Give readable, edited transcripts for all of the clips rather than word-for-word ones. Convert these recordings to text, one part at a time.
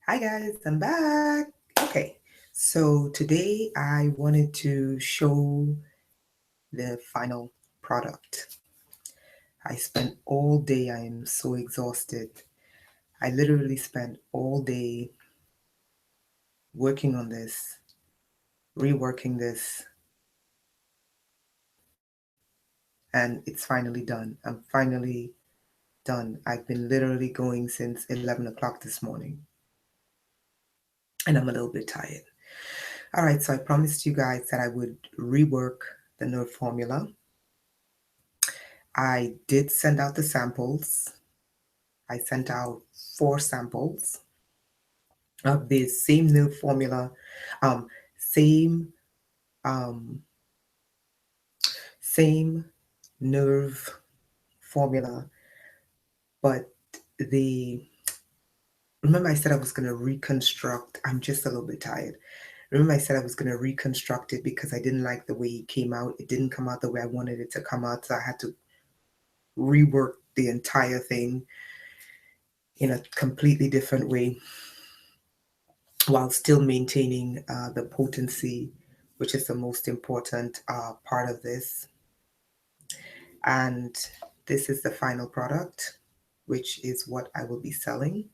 Hi guys, I'm back. Okay, so today I wanted to show the final product. I spent all day, I am so exhausted. I literally spent all day working on this, reworking this, and it's finally done. I'm finally done. I've been literally going since 11 o'clock this morning, and I'm a little bit tired. All right, so I promised you guys that I would rework the nerve formula. I did send out the samples. I sent out 4 samples of the same nerve formula, um, same um, same nerve formula, but the remember I said I was going to reconstruct. I'm just a little bit tired. Remember I said I was going to reconstruct it because I didn't like the way it came out. It didn't come out the way I wanted it to come out, so I had to rework the entire thing in a completely different way, while still maintaining the potency, which is the most important part of this. And this is the final product, which is what I will be selling.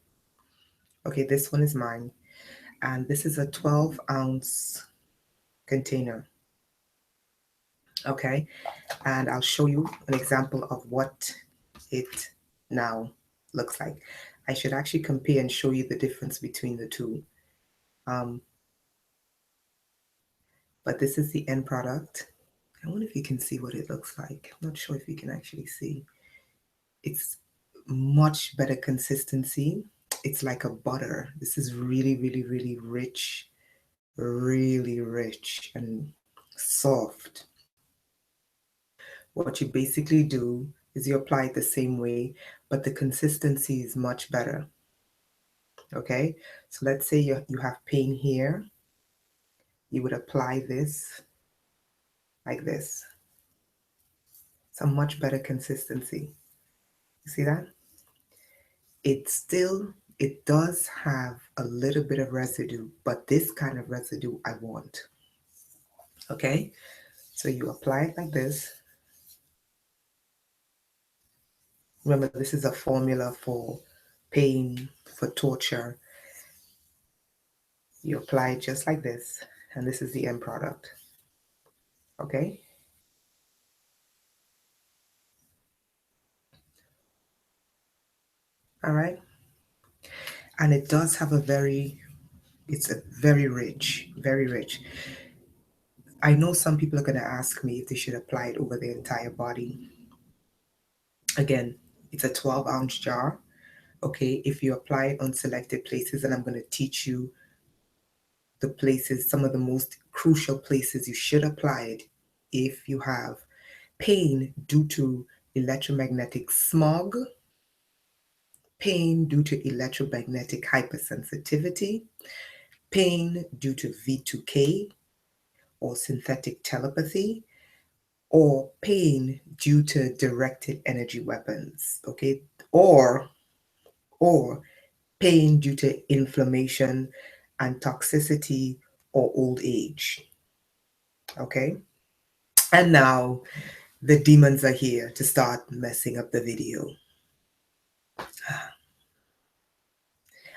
Okay, this one is mine. And this is a 12-ounce container. Okay, and I'll show you an example of what it now looks like. I should actually compare and show you the difference between the two. Um, but this is the end product. I wonder if you can see what it looks like. I'm not sure if you can actually see. It's much better consistency. It's like a butter. This is really, really, really rich and soft. What you basically do is you apply it the same way, but the consistency is much better. Okay, so let's say you have pain here. You would apply this like this. It's a much better consistency. You see that? It does have a little bit of residue, but this kind of residue I want. Okay, so you apply it like this. Remember, this is a formula for pain, for torture. You apply it just like this, and this is the end product. Okay, all right, and it does have it's a very rich, very rich. I know some people are going to ask me if they should apply it over the entire body. Again, it's a 12-ounce jar. Okay, if you apply it on selected places, and I'm going to teach you the places, some of the most crucial places you should apply it if you have pain due to electromagnetic smog, pain due to electromagnetic hypersensitivity, pain due to V2K or synthetic telepathy, or pain due to directed energy weapons, okay? Or or pain due to inflammation and toxicity or old age. Okay? And now the demons are here to start messing up the video.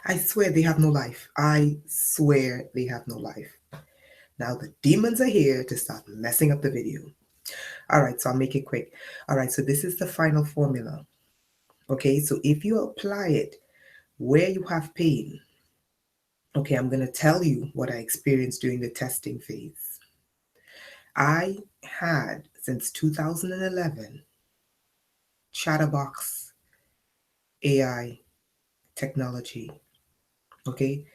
I swear they have no life. I swear they have no life. Now the demons are here to start messing up the video. All right, so I'll make it quick. All right, so this is the final formula. Okay, so if you apply it where you have pain, okay, I'm going to tell you what I experienced during the testing phase. I had, since 2011, Chatterbox AI technology. Okay,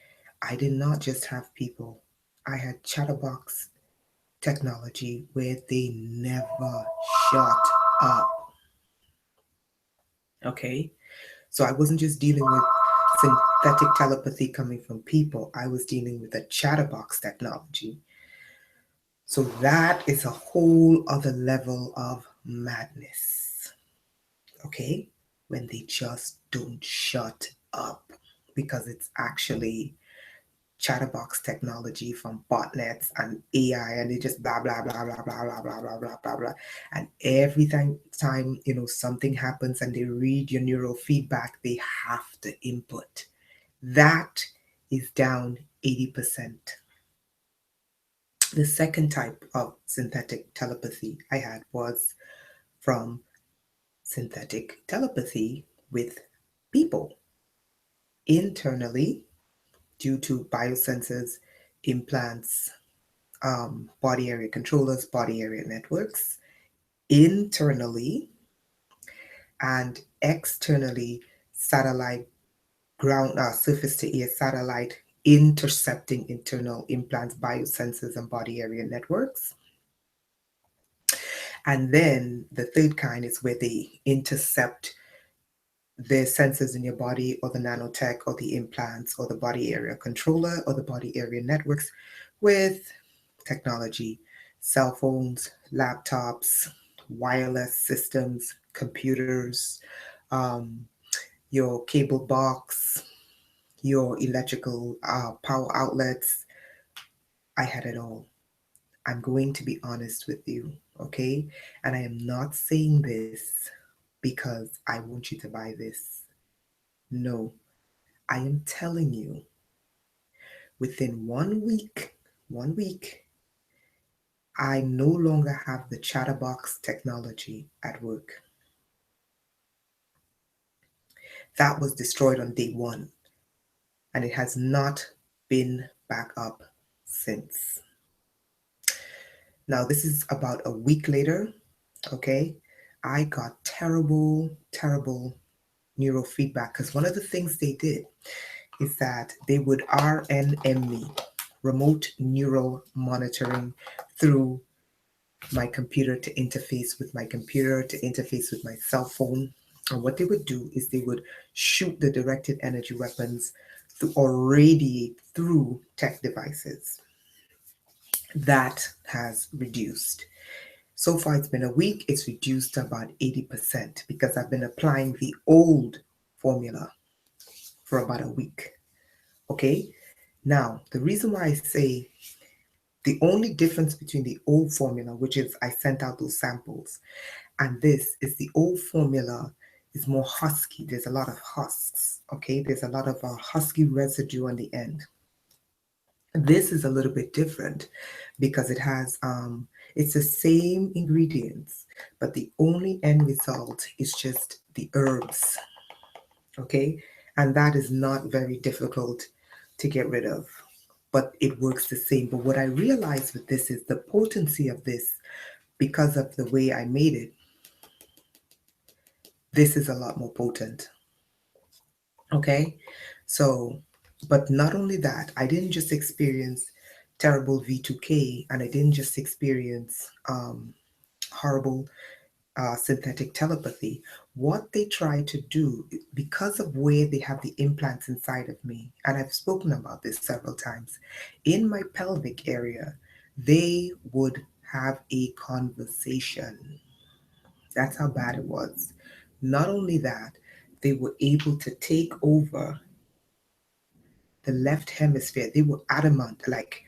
I did not just have people, I had Chatterbox technology where they never shut up. Okay, so I wasn't just dealing with synthetic telepathy coming from people, I was dealing with a Chatterbox technology. So that is a whole other level of madness. Okay, when they just don't shut up, because it's actually chatterbox technology from botnets and AI, and they just blah blah blah blah blah blah blah blah blah blah blah. And every time something happens and they read your neural feedback, they have to input. That is down 80%. The second type of synthetic telepathy I had was from synthetic telepathy with people internally due to biosensors, implants, body area controllers, body area networks, internally and externally satellite ground surface to air satellite intercepting internal implants, biosensors, and body area networks. And then the third kind is where they intercept the sensors in your body or the nanotech or the implants or the body area controller or the body area networks with technology, cell phones, laptops, wireless systems, computers, um, your cable box, your electrical power outlets. I had it all. I'm going to be honest with you, okay? And I am not saying this because I want you to buy this. No, I am telling you, within 1 week, I no longer have the chatterbox technology at work. That was destroyed on day one, and it has not been back up since. Now, this is about a week later, okay? I got terrible, terrible neurofeedback because one of the things they did is that they would RNM me, remote neural monitoring, through my computer to interface with my computer, to interface with my cell phone. And what they would do is they would shoot the directed energy weapons through, or radiate through tech devices. That has reduced. So far, it's been a week, it's reduced to about 80% because I've been applying the old formula for about a week. Okay? Now, the reason why I say the only difference between the old formula, which is I sent out those samples, and this is the old formula is more husky. There's a lot of husks, okay? There's a lot of husky residue on the end. This is a little bit different because it has, it's the same ingredients, but the only end result is just the herbs, okay? And that is not very difficult to get rid of, but it works the same. But what I realized with this is the potency of this, because of the way I made it, this is a lot more potent. Okay, so, but not only that, I didn't just experience terrible V2K, and I didn't just experience horrible synthetic telepathy. What they try to do, because of where they have the implants inside of me, and I've spoken about this several times, in my pelvic area, they would have a conversation. That's how bad it was. Not only that, they were able to take over the left hemisphere. They were adamant, like,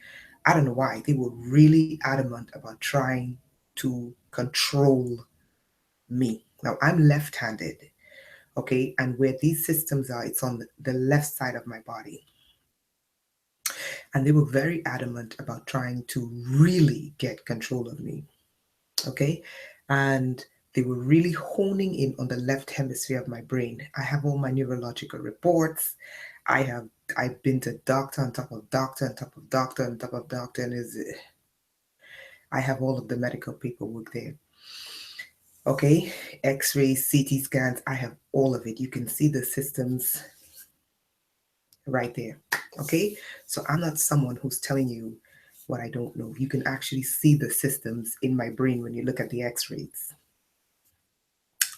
I don't know why, they were really adamant about trying to control me. Now, I'm left handed, okay? And where these systems are, it's on the left side of my body. And they were very adamant about trying to really get control of me, okay? And they were really honing in on the left hemisphere of my brain. I have all my neurological reports. I've been to doctor on top of doctor on top of doctor on top of doctor, and I have all of the medical paperwork there. Okay, X-rays, CT scans, I have all of it. You can see the systems right there. Okay, so I'm not someone who's telling you what I don't know. You can actually see the systems in my brain when you look at the X-rays.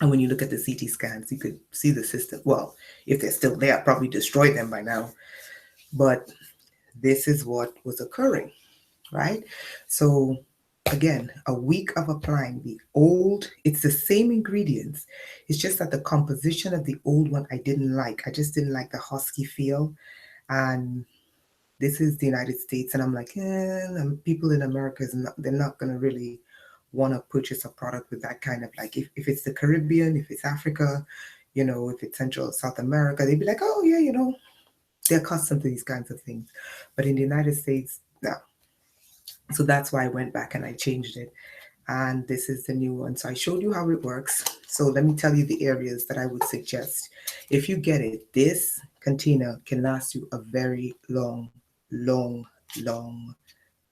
And when you look at the CT scans, you could see the system. Well, if they're still there, I'd probably destroy them by now. But this is what was occurring, right? So Again, a week of applying the old, it's the same ingredients. It's just that the composition of the old one I didn't like. I just didn't like the husky feel. And this is the United States, and I'm like, people in America is not, they're not gonna really want to purchase a product with that kind of like, if it's the Caribbean, if it's Africa, if it's Central South America, they'd be like, oh yeah, they're accustomed to these kinds of things. But in the United States, no. So that's why I went back and I changed it. And this is the new one. So I showed you how it works. So let me tell you the areas that I would suggest. If you get it, this container can last you a very long, long, long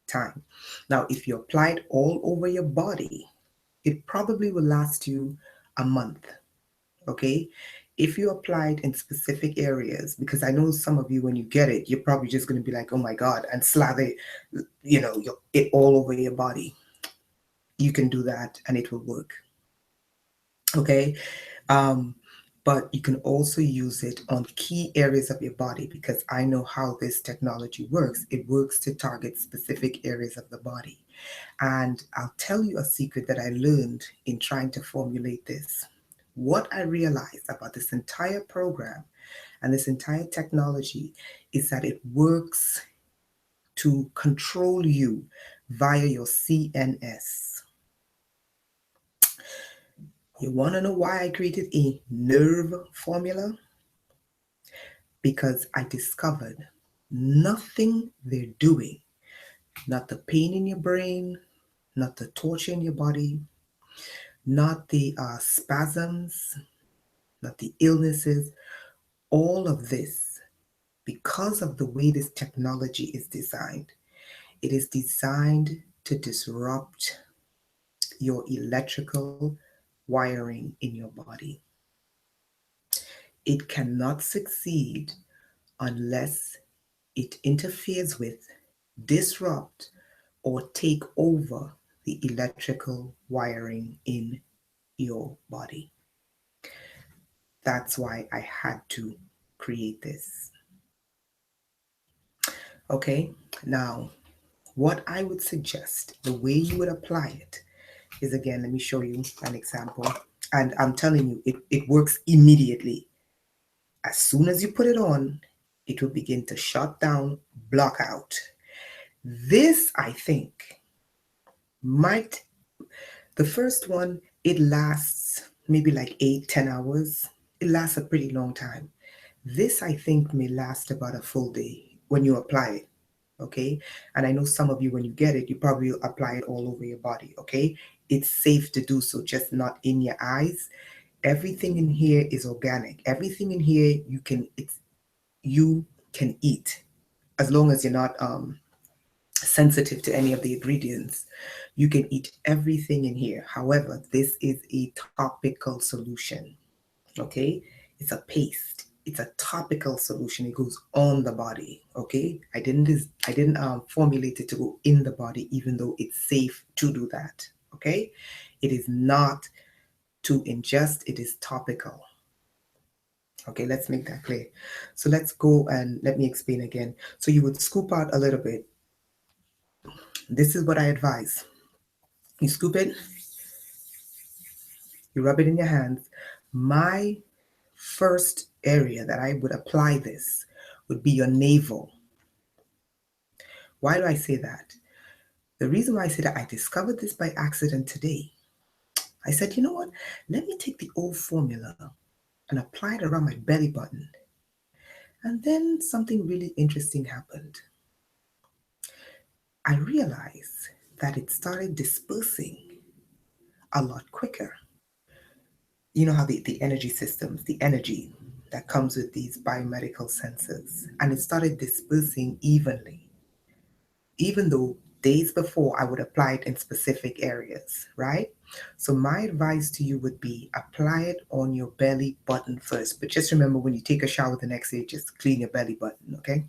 time. Now, if you apply it all over your body, it probably will last you a month. Okay. If you apply it in specific areas, because I know some of you, when you get it, you're probably just going to be like, oh my God, and slather it, it all over your body. You can do that and it will work. Okay. Um, but you can also use it on key areas of your body, because I know how this technology works. It works to target specific areas of the body. And I'll tell you a secret that I learned in trying to formulate this. What I realized about this entire program and this entire technology is that it works to control you via your CNS. You want to know why I created a nerve formula? Because I discovered nothing they're doing, not the pain in your brain, not the torture in your body, not the spasms, not the illnesses, all of this, because of the way this technology is designed, it is designed to disrupt your electrical wiring in your body. It cannot succeed unless it interferes with, disrupt, or take over the electrical wiring in your body. That's why I had to create this. Okay, now what I would suggest, the way you would apply it is, again, let me show you an example. And I'm telling you, it works immediately. As soon as you put it on, it will begin to shut down, block out. This, I think, might, the first one, it lasts maybe like 8-10 hours. It lasts a pretty long time. This, I think, may last about a full day when you apply it. Okay. And I know some of you, when you get it, you probably apply it all over your body. Okay. It's safe to do so, just not in your eyes. Everything in here is organic. Everything in here you can eat, as long as you're not sensitive to any of the ingredients. You can eat everything in here. However, this is a topical solution. Okay, it's a paste. It's a topical solution. It goes on the body. Okay, I didn't formulate it to go in the body, even though it's safe to do that. Okay, it is not to ingest. It is topical. Okay, let's make that clear. So let's go and let me explain again. So you would scoop out a little bit. This is what I advise. You scoop it, you rub it in your hands. My first area that I would apply this would be your navel. Why do I say that? The reason why I say that, I discovered this by accident today. I said, you know what? Let me take the old formula and apply it around my belly button. And then something really interesting happened. I realized that it started dispersing a lot quicker. You know how the energy systems, the energy that comes with these biomedical sensors, and it started dispersing evenly, even though days before I would apply it in specific areas, right? So my advice to you would be, apply it on your belly button first. But just remember, when you take a shower the next day, just clean your belly button, okay?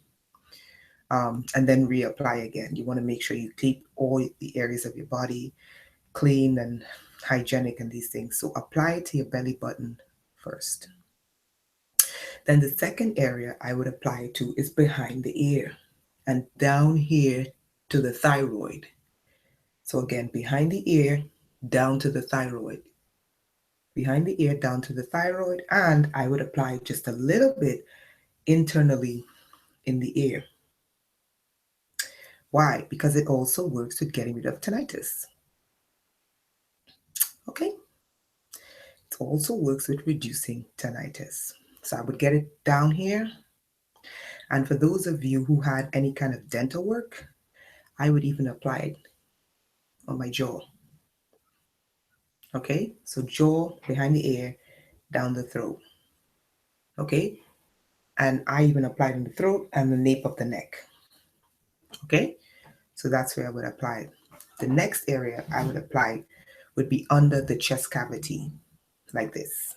And then reapply again. You want to make sure you keep all the areas of your body clean and hygienic and these things. So apply it to your belly button first. Then the second area I would apply it to is behind the ear and down here to the thyroid. So again, behind the ear, down to the thyroid. Behind the ear, down to the thyroid, and I would apply just a little bit internally in the ear. Why? Because it also works with getting rid of tinnitus. Okay? It also works with reducing tinnitus. So I would get it down here. And for those of you who had any kind of dental work, I would even apply it on my jaw. Okay? So jaw, behind the ear, down the throat. Okay? And I even applied in the throat and the nape of the neck. Okay? So that's where I would apply it. The next area I would apply would be under the chest cavity, like this,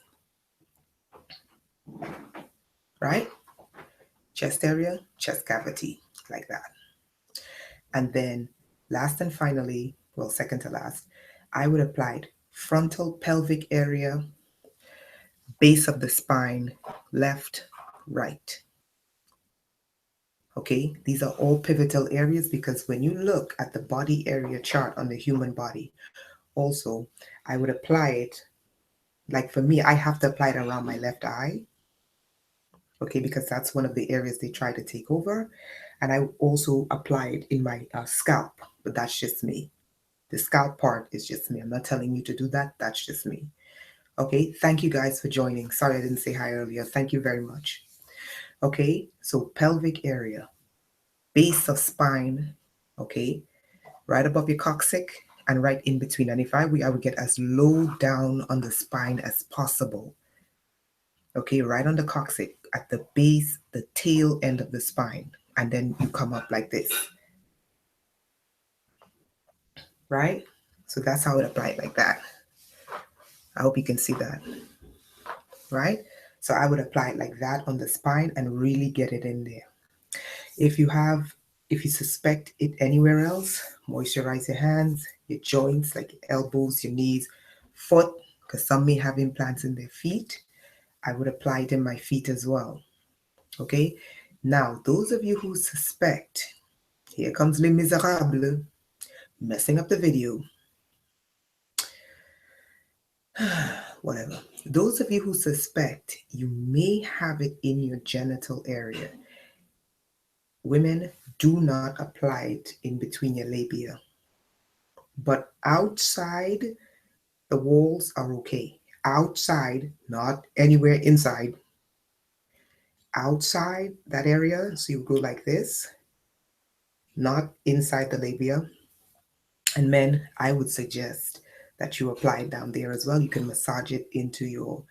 right? Chest area, chest cavity, like that. And then last and finally, well, second to last, I would apply it frontal pelvic area, base of the spine, left, right. Okay, these are all pivotal areas because when you look at the body area chart on the human body, also, I would apply it, like for me, I have to apply it around my left eye, okay, because that's one of the areas they try to take over. And I also apply it in my scalp, but that's just me. The scalp part is just me. I'm not telling you to do that. That's just me. Okay, thank you guys for joining. Sorry I didn't say hi earlier. Thank you very much. Okay, so pelvic area, base of spine, okay, right above your coccyx and right in between. And if I would get as low down on the spine as possible. Okay, right on the coccyx at the base, the tail end of the spine. And then you come up like this, right? So that's how it applied like that. I hope you can see that, right? So I would apply it like that on the spine and really get it in there. If you suspect it anywhere else, moisturize your hands, your joints, like your elbows, your knees, foot, because some may have implants in their feet. I would apply it in my feet as well. Okay? Now, those of you who suspect, here comes Les Miserables, messing up the video. Whatever. Those of you who suspect you may have it in your genital area, women, do not apply it in between your labia. But outside, the walls are okay. Outside, not anywhere inside. Outside that area, so you go like this, not inside the labia. And men, I would suggest that you apply it down there as well. You can massage it into your